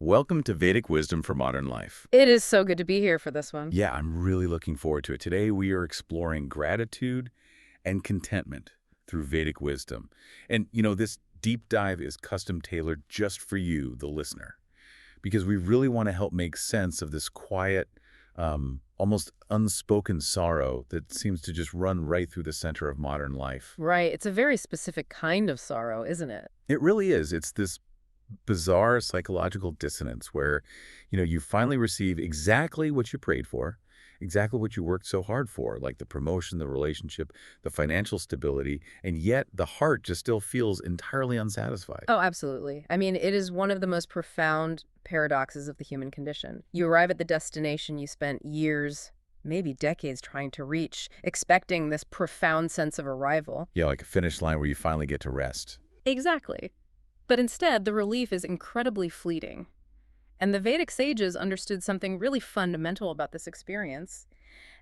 Welcome to Vedic Wisdom for Modern Life. It is so good to be here for this one. Yeah, I'm really looking forward to it. Today we are exploring gratitude and contentment through Vedic wisdom. And, this deep dive is custom tailored just for you, the listener, because we really want to help make sense of this quiet, almost unspoken sorrow that seems to just run right through the center of modern life. Right. It's a very specific kind of sorrow, isn't it? It really is. It's this bizarre psychological dissonance where, you finally receive exactly what you prayed for, exactly what you worked so hard for, like the promotion, the relationship, the financial stability, and yet the heart just still feels entirely unsatisfied. Oh, absolutely. I mean, it is one of the most profound paradoxes of the human condition. You arrive at the destination you spent years, maybe decades trying to reach, expecting this profound sense of arrival. Yeah, like a finish line where you finally get to rest. Exactly. But instead, the relief is incredibly fleeting. And the Vedic sages understood something really fundamental about this experience.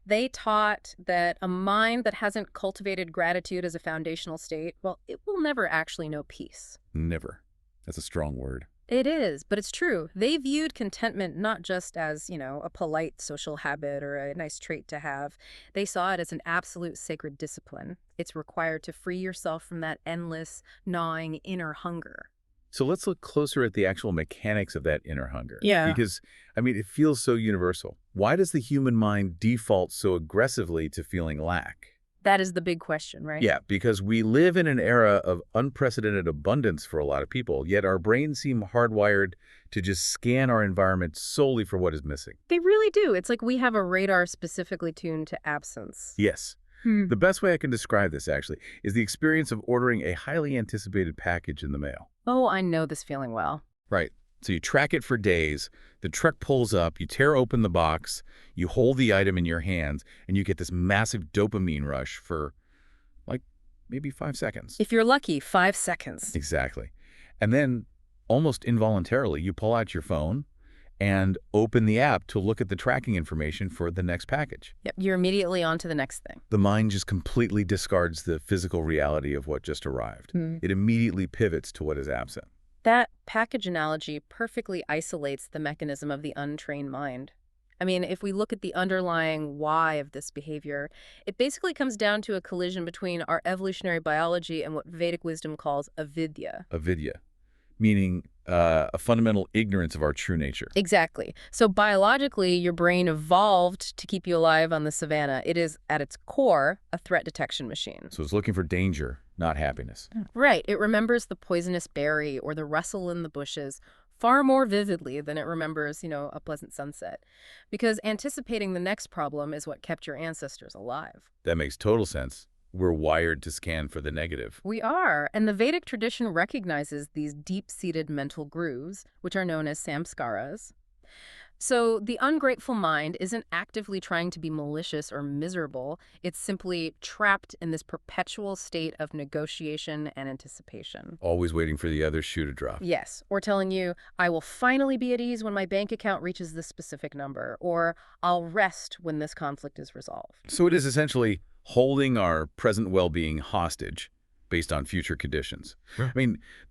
They taught that a mind that hasn't cultivated gratitude as a foundational state, well, it will never actually know peace. Never. That's a strong word. It is, but it's true. They viewed contentment not just as, a polite social habit or a nice trait to have. They saw it as an absolute sacred discipline. It's required to free yourself from that endless, gnawing inner hunger. So let's look closer at the actual mechanics of that inner hunger. Yeah. Because, it feels so universal. Why does the human mind default so aggressively to feeling lack? That is the big question, right? Yeah, because we live in an era of unprecedented abundance for a lot of people, yet our brains seem hardwired to just scan our environment solely for what is missing. They really do. It's like we have a radar specifically tuned to absence. Yes. The best way I can describe this, actually, is the experience of ordering a highly anticipated package in the mail. Oh, I know this feeling well. Right. So you track it for days, the truck pulls up, you tear open the box, you hold the item in your hands, and you get this massive dopamine rush for, maybe 5 seconds. If you're lucky, 5 seconds. Exactly. And then, almost involuntarily, you pull out your phone and open the app to look at the tracking information for the next package. Yep, you're immediately on to the next thing. The mind just completely discards the physical reality of what just arrived. It immediately pivots to what is absent. That package analogy perfectly isolates the mechanism of the untrained mind. I mean, if we look at the underlying why of this behavior, it basically comes down to a collision between our evolutionary biology and what Vedic wisdom calls avidya. Avidya, meaning a fundamental ignorance of our true nature. Exactly. So biologically, your brain evolved to keep you alive on the savannah. It is, at its core, a threat detection machine. So it's looking for danger, not happiness. Right. It remembers the poisonous berry or the rustle in the bushes far more vividly than it remembers, a pleasant sunset. Because anticipating the next problem is what kept your ancestors alive. That makes total sense. We're wired to scan for the negative. We are, and the Vedic tradition recognizes these deep-seated mental grooves, which are known as samskaras. So the ungrateful mind isn't actively trying to be malicious or miserable. It's simply trapped in this perpetual state of negotiation and anticipation. Always waiting for the other shoe to drop. Yes, or telling you, I will finally be at ease when my bank account reaches this specific number, or I'll rest when this conflict is resolved. So it is essentially holding our present well-being hostage based on future conditions. Sure.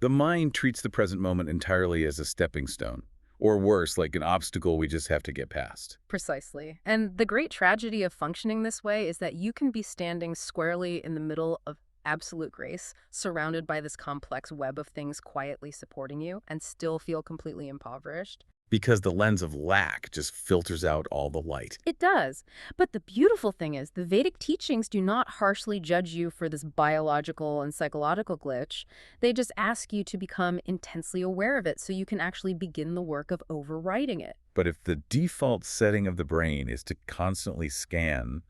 The mind treats the present moment entirely as a stepping stone, or worse, like an obstacle we just have to get past. Precisely. And the great tragedy of functioning this way is that you can be standing squarely in the middle of absolute grace, surrounded by this complex web of things quietly supporting you, and still feel completely impoverished. Because the lens of lack just filters out all the light. It does. But the beautiful thing is, the Vedic teachings do not harshly judge you for this biological and psychological glitch. They just ask you to become intensely aware of it so you can actually begin the work of overriding it. But if the default setting of the brain is to constantly scan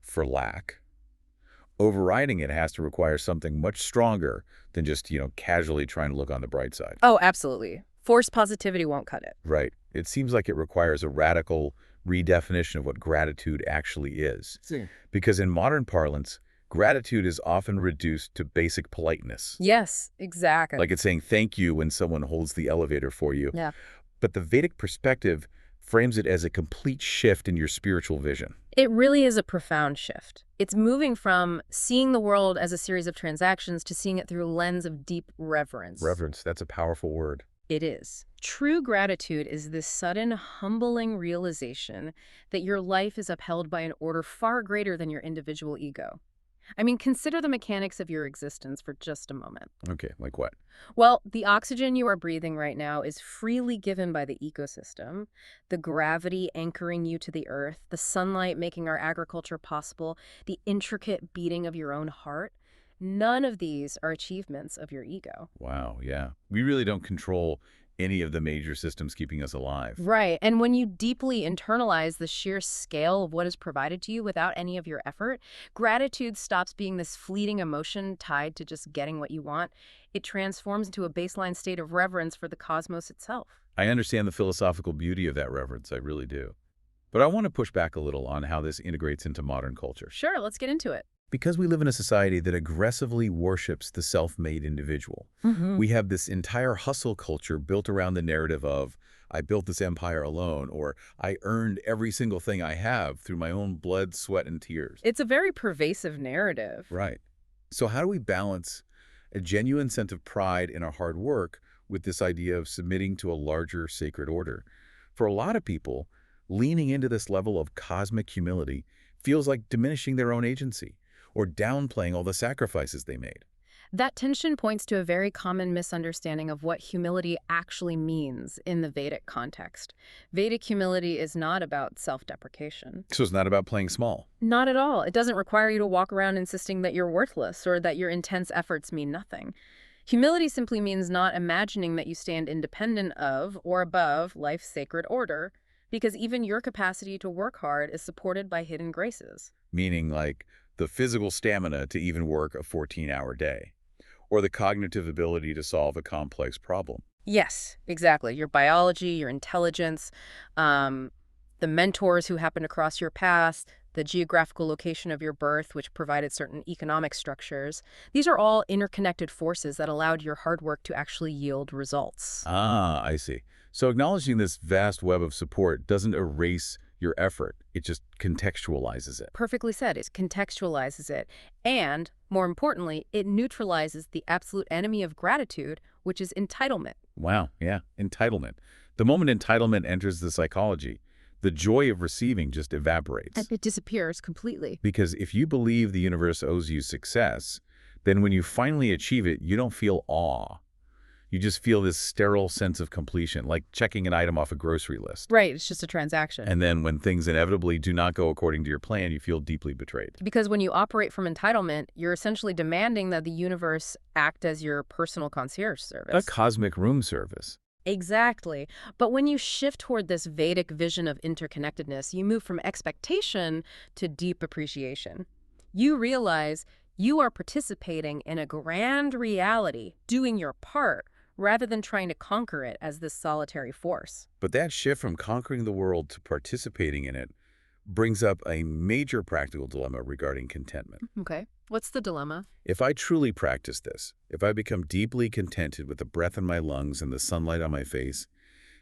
for lack, overriding it has to require something much stronger than just, casually trying to look on the bright side. Oh, absolutely. Forced positivity won't cut it. Right. It seems like it requires a radical redefinition of what gratitude actually is. Because in modern parlance, gratitude is often reduced to basic politeness. Yes, exactly. Like it's saying thank you when someone holds the elevator for you. Yeah. But the Vedic perspective frames it as a complete shift in your spiritual vision. It really is a profound shift. It's moving from seeing the world as a series of transactions to seeing it through a lens of deep reverence. Reverence, that's a powerful word. It is. True gratitude is this sudden, humbling realization that your life is upheld by an order far greater than your individual ego. I mean, consider the mechanics of your existence for just a moment. Okay, like what? Well, the oxygen you are breathing right now is freely given by the ecosystem. The gravity anchoring you to the earth, the sunlight making our agriculture possible, the intricate beating of your own heart. None of these are achievements of your ego. Wow, yeah. We really don't control any of the major systems keeping us alive. Right. And when you deeply internalize the sheer scale of what is provided to you without any of your effort, gratitude stops being this fleeting emotion tied to just getting what you want. It transforms into a baseline state of reverence for the cosmos itself. I understand the philosophical beauty of that reverence, I really do. But I want to push back a little on how this integrates into modern culture. Sure, let's get into it. Because we live in a society that aggressively worships the self-made individual, we have this entire hustle culture built around the narrative of, I built this empire alone, or I earned every single thing I have through my own blood, sweat, and tears. It's a very pervasive narrative. Right. So how do we balance a genuine sense of pride in our hard work with this idea of submitting to a larger sacred order? For a lot of people, leaning into this level of cosmic humility feels like diminishing their own agency or downplaying all the sacrifices they made. That tension points to a very common misunderstanding of what humility actually means in the Vedic context. Vedic humility is not about self-deprecation. So it's not about playing small. Not at all. It doesn't require you to walk around insisting that you're worthless or that your intense efforts mean nothing. Humility simply means not imagining that you stand independent of or above life's sacred order, because even your capacity to work hard is supported by hidden graces. Meaning like the physical stamina to even work a 14-hour day, or the cognitive ability to solve a complex problem. Yes, exactly. Your biology, your intelligence, the mentors who happen to cross your path, the geographical location of your birth, which provided certain economic structures. These are all interconnected forces that allowed your hard work to actually yield results. Ah, I see. So acknowledging this vast web of support doesn't erase your effort. It just contextualizes it. Perfectly said. It contextualizes it. And, more importantly, it neutralizes the absolute enemy of gratitude, which is entitlement. Wow, yeah, entitlement. The moment entitlement enters the psychology, the joy of receiving just evaporates. And it disappears completely. Because if you believe the universe owes you success, then when you finally achieve it, you don't feel awe. You just feel this sterile sense of completion, like checking an item off a grocery list. Right, it's just a transaction. And then when things inevitably do not go according to your plan, you feel deeply betrayed. Because when you operate from entitlement, you're essentially demanding that the universe act as your personal concierge service. A cosmic room service. Exactly. But when you shift toward this Vedic vision of interconnectedness, you move from expectation to deep appreciation. You realize you are participating in a grand reality, doing your part, rather than trying to conquer it as this solitary force. But that shift from conquering the world to participating in it brings up a major practical dilemma regarding contentment. Okay. What's the dilemma? If I truly practice this, if I become deeply contented with the breath in my lungs and the sunlight on my face,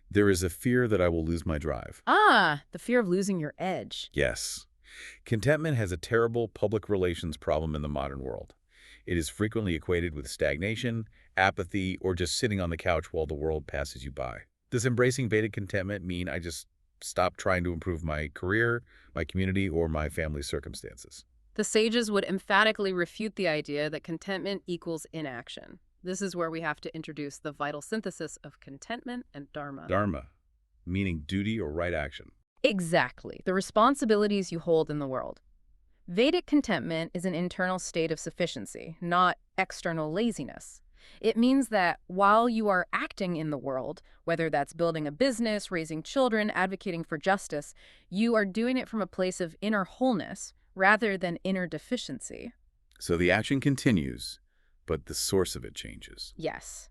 there is a fear that I will lose my drive. Ah, the fear of losing your edge. Yes. Contentment has a terrible public relations problem in the modern world. It is frequently equated with stagnation, apathy, or just sitting on the couch while the world passes you by. Does embracing Vedic contentment mean I just stop trying to improve my career, my community, or my family's circumstances? The sages would emphatically refute the idea that contentment equals inaction. This is where we have to introduce the vital synthesis of contentment and Dharma. Dharma, meaning duty or right action. Exactly. The responsibilities you hold in the world. Vedic contentment is an internal state of sufficiency, not external laziness. It means that while you are acting in the world, whether that's building a business, raising children, advocating for justice, you are doing it from a place of inner wholeness rather than inner deficiency. So the action continues, but the source of it changes. Yes.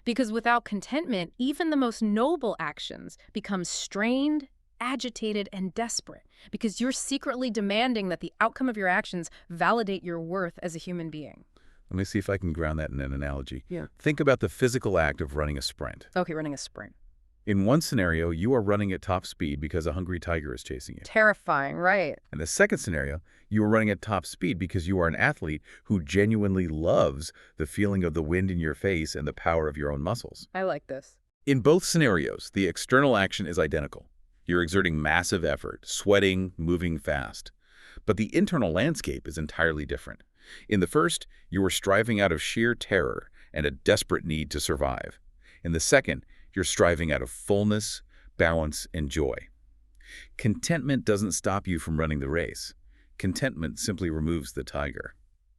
Because without contentment, even the most noble actions become strained, agitated, and desperate, because you're secretly demanding that the outcome of your actions validate your worth as a human being. Let me see if I can ground that in an analogy. Yeah. Think about the physical act of running a sprint. Okay, running a sprint. In one scenario, you are running at top speed because a hungry tiger is chasing you. Terrifying, right? In the second scenario, you are running at top speed because you are an athlete who genuinely loves the feeling of the wind in your face and the power of your own muscles. I like this. In both scenarios, the external action is identical. You're exerting massive effort, sweating, moving fast. But the internal landscape is entirely different. In the first, you are striving out of sheer terror and a desperate need to survive. In the second, you're striving out of fullness, balance, and joy. Contentment doesn't stop you from running the race. Contentment simply removes the tiger.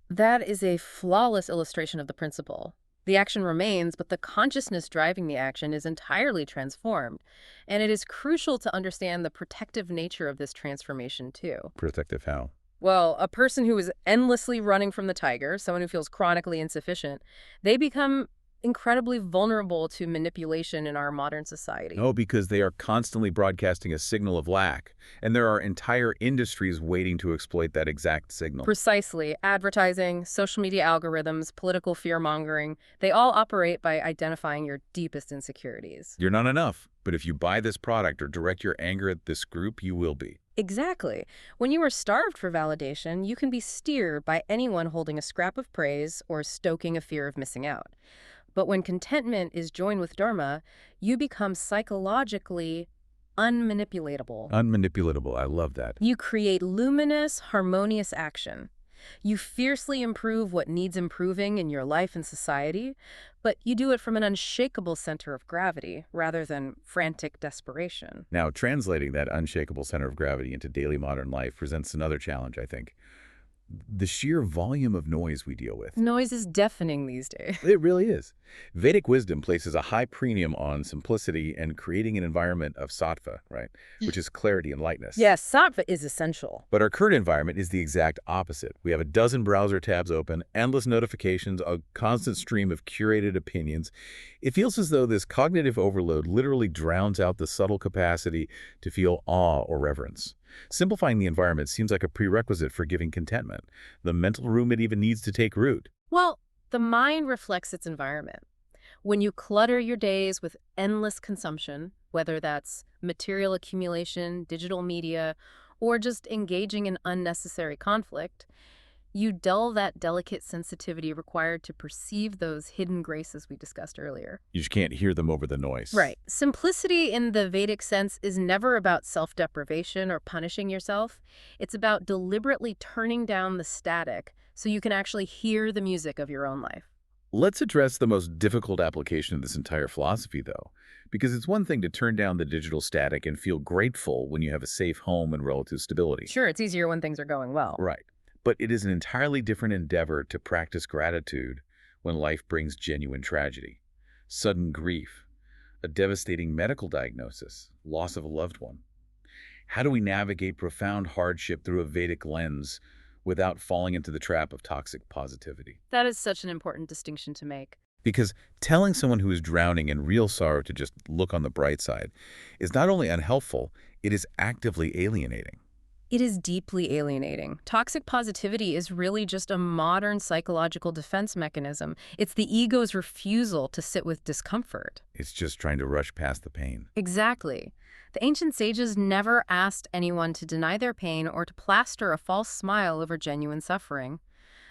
That is a flawless illustration of the principle. The action remains, but the consciousness driving the action is entirely transformed. And it is crucial to understand the protective nature of this transformation, too. Protective how? Well, a person who is endlessly running from the tiger, someone who feels chronically insufficient, they become incredibly vulnerable to manipulation in our modern society. Oh, because they are constantly broadcasting a signal of lack, and there are entire industries waiting to exploit that exact signal. Precisely. Advertising, social media algorithms, political fear-mongering, they all operate by identifying your deepest insecurities. You're not enough, but if you buy this product or direct your anger at this group, you will be. Exactly. When you are starved for validation, you can be steered by anyone holding a scrap of praise or stoking a fear of missing out. But when contentment is joined with Dharma, you become psychologically unmanipulatable. Unmanipulatable, I love that. You create luminous, harmonious action. You fiercely improve what needs improving in your life and society, but you do it from an unshakable center of gravity rather than frantic desperation. Now, translating that unshakable center of gravity into daily modern life presents another challenge, I think. The sheer volume of noise we deal with. Noise is deafening these days. It really is. Vedic wisdom places a high premium on simplicity and creating an environment of sattva, right? Which is clarity and lightness. Yes, sattva is essential. But our current environment is the exact opposite. We have a dozen browser tabs open, endless notifications, a constant stream of curated opinions. It feels as though this cognitive overload literally drowns out the subtle capacity to feel awe or reverence. Simplifying the environment seems like a prerequisite for giving contentment, the mental room it even needs to take root. Well, the mind reflects its environment. When you clutter your days with endless consumption, whether that's material accumulation, digital media, or just engaging in unnecessary conflict, you dull that delicate sensitivity required to perceive those hidden graces we discussed earlier. You just can't hear them over the noise. Right. Simplicity in the Vedic sense is never about self-deprivation or punishing yourself. It's about deliberately turning down the static so you can actually hear the music of your own life. Let's address the most difficult application of this entire philosophy, though, because it's one thing to turn down the digital static and feel grateful when you have a safe home and relative stability. Sure, it's easier when things are going well. Right. But it is an entirely different endeavor to practice gratitude when life brings genuine tragedy, sudden grief, a devastating medical diagnosis, loss of a loved one. How do we navigate profound hardship through a Vedic lens without falling into the trap of toxic positivity? That is such an important distinction to make. Because telling someone who is drowning in real sorrow to just look on the bright side is not only unhelpful, it is actively alienating. It is deeply alienating. Toxic positivity is really just a modern psychological defense mechanism. It's the ego's refusal to sit with discomfort. It's just trying to rush past the pain. Exactly. The ancient sages never asked anyone to deny their pain or to plaster a false smile over genuine suffering.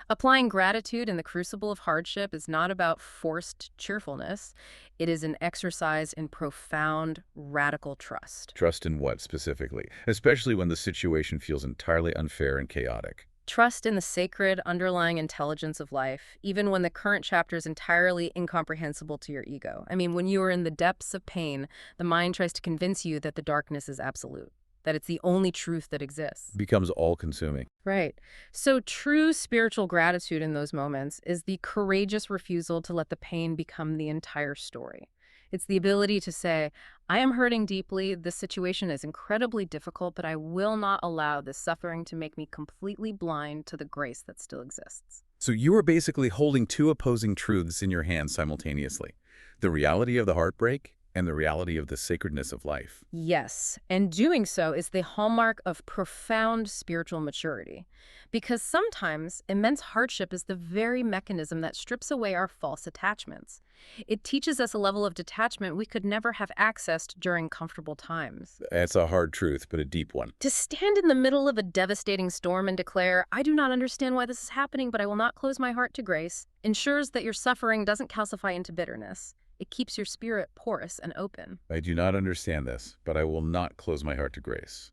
Applying gratitude in the crucible of hardship is not about forced cheerfulness. It is an exercise in profound, radical trust. Trust in what specifically? Especially when the situation feels entirely unfair and chaotic. Trust in the sacred, underlying intelligence of life, even when the current chapter is entirely incomprehensible to your ego. I mean, when you are in the depths of pain, the mind tries to convince you that the darkness is absolute, that it's the only truth that exists. Becomes all-consuming. Right. So true spiritual gratitude in those moments is the courageous refusal to let the pain become the entire story. It's the ability to say, I am hurting deeply, this situation is incredibly difficult, but I will not allow this suffering to make me completely blind to the grace that still exists. So you are basically holding two opposing truths in your hands simultaneously. The reality of the heartbreak and the reality of the sacredness of life. Yes, and doing so is the hallmark of profound spiritual maturity. Because sometimes immense hardship is the very mechanism that strips away our false attachments. It teaches us a level of detachment we could never have accessed during comfortable times. That's a hard truth, but a deep one. To stand in the middle of a devastating storm and declare, I do not understand why this is happening, but I will not close my heart to grace, ensures that your suffering doesn't calcify into bitterness. It keeps your spirit porous and open. I do not understand this, but I will not close my heart to grace.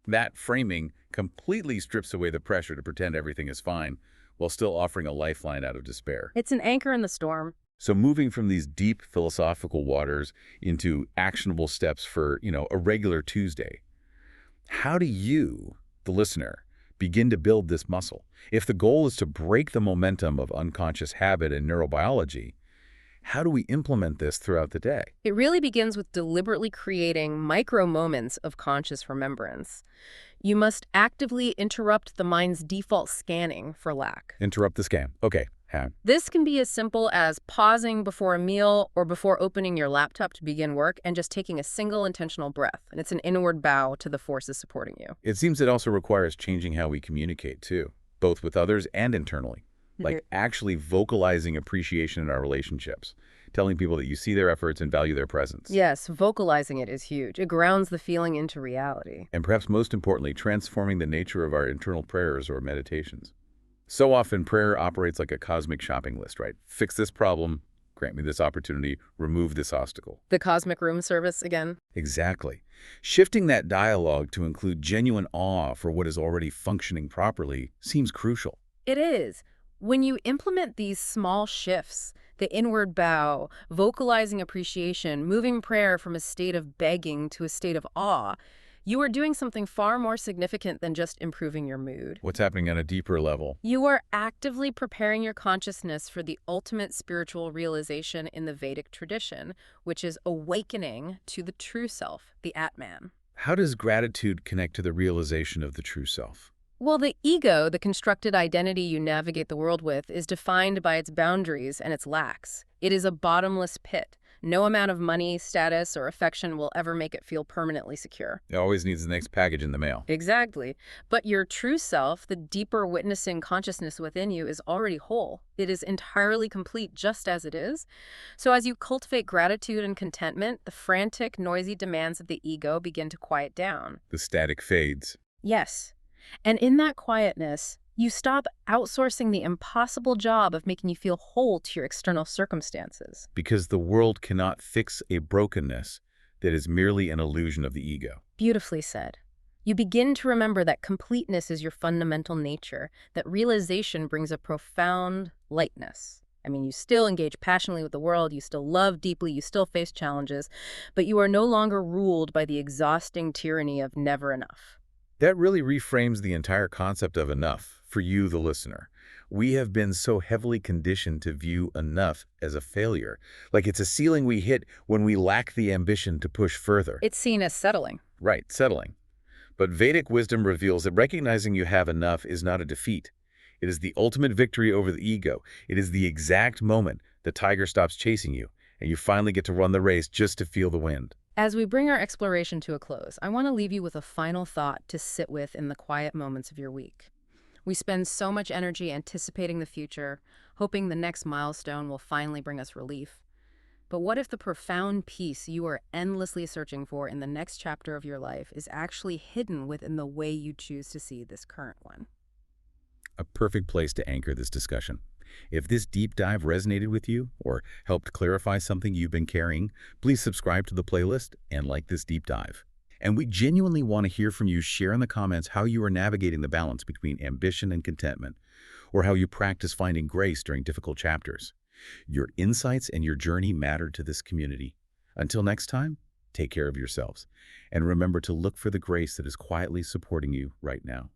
That framing completely strips away the pressure to pretend everything is fine while still offering a lifeline out of despair. It's an anchor in the storm. So moving from these deep philosophical waters into actionable steps for, a regular Tuesday, how do you, the listener, begin to build this muscle? If the goal is to break the momentum of unconscious habit and neurobiology, how do we implement this throughout the day? It really begins with deliberately creating micro moments of conscious remembrance. You must actively interrupt the mind's default scanning for lack. Interrupt the scan. Okay. This can be as simple as pausing before a meal or before opening your laptop to begin work and just taking a single intentional breath. And it's an inward bow to the forces supporting you. It seems it also requires changing how we communicate, too, both with others and internally. Like actually vocalizing appreciation in our relationships, telling people that you see their efforts and value their presence. Yes, vocalizing it is huge. It grounds the feeling into reality. And perhaps most importantly, transforming the nature of our internal prayers or meditations. So often, prayer operates like a cosmic shopping list, right? Fix this problem, grant me this opportunity, remove this obstacle. The cosmic room service again? Exactly. Shifting that dialogue to include genuine awe for what is already functioning properly seems crucial. It is. When you implement these small shifts, the inward bow, vocalizing appreciation, moving prayer from a state of begging to a state of awe, you are doing something far more significant than just improving your mood. What's happening on a deeper level? You are actively preparing your consciousness for the ultimate spiritual realization in the Vedic tradition, which is awakening to the true self, the Atman. How does gratitude connect to the realization of the true self? Well, the ego, the constructed identity you navigate the world with, is defined by its boundaries and its lacks. It is a bottomless pit. No amount of money, status, or affection will ever make it feel permanently secure. It always needs the next package in the mail. Exactly. But your true self, the deeper witnessing consciousness within you, is already whole. It is entirely complete just as it is. So as you cultivate gratitude and contentment, the frantic, noisy demands of the ego begin to quiet down. The static fades. Yes. And in that quietness, you stop outsourcing the impossible job of making you feel whole to your external circumstances. Because the world cannot fix a brokenness that is merely an illusion of the ego. Beautifully said. You begin to remember that completeness is your fundamental nature, that realization brings a profound lightness. I mean, you still engage passionately with the world, you still love deeply, you still face challenges, but you are no longer ruled by the exhausting tyranny of never enough. That really reframes the entire concept of enough for you, the listener. We have been so heavily conditioned to view enough as a failure, like it's a ceiling we hit when we lack the ambition to push further. It's seen as settling. Right, settling. But Vedic wisdom reveals that recognizing you have enough is not a defeat. It is the ultimate victory over the ego. It is the exact moment the tiger stops chasing you, and you finally get to run the race just to feel the wind. As we bring our exploration to a close, I want to leave you with a final thought to sit with in the quiet moments of your week. We spend so much energy anticipating the future, hoping the next milestone will finally bring us relief. But what if the profound peace you are endlessly searching for in the next chapter of your life is actually hidden within the way you choose to see this current one? A perfect place to anchor this discussion. If this deep dive resonated with you or helped clarify something you've been carrying, please subscribe to the playlist and like this deep dive. And we genuinely want to hear from you. Share in the comments how you are navigating the balance between ambition and contentment, or how you practice finding grace during difficult chapters. Your insights and your journey matter to this community. Until next time, take care of yourselves. And remember to look for the grace that is quietly supporting you right now.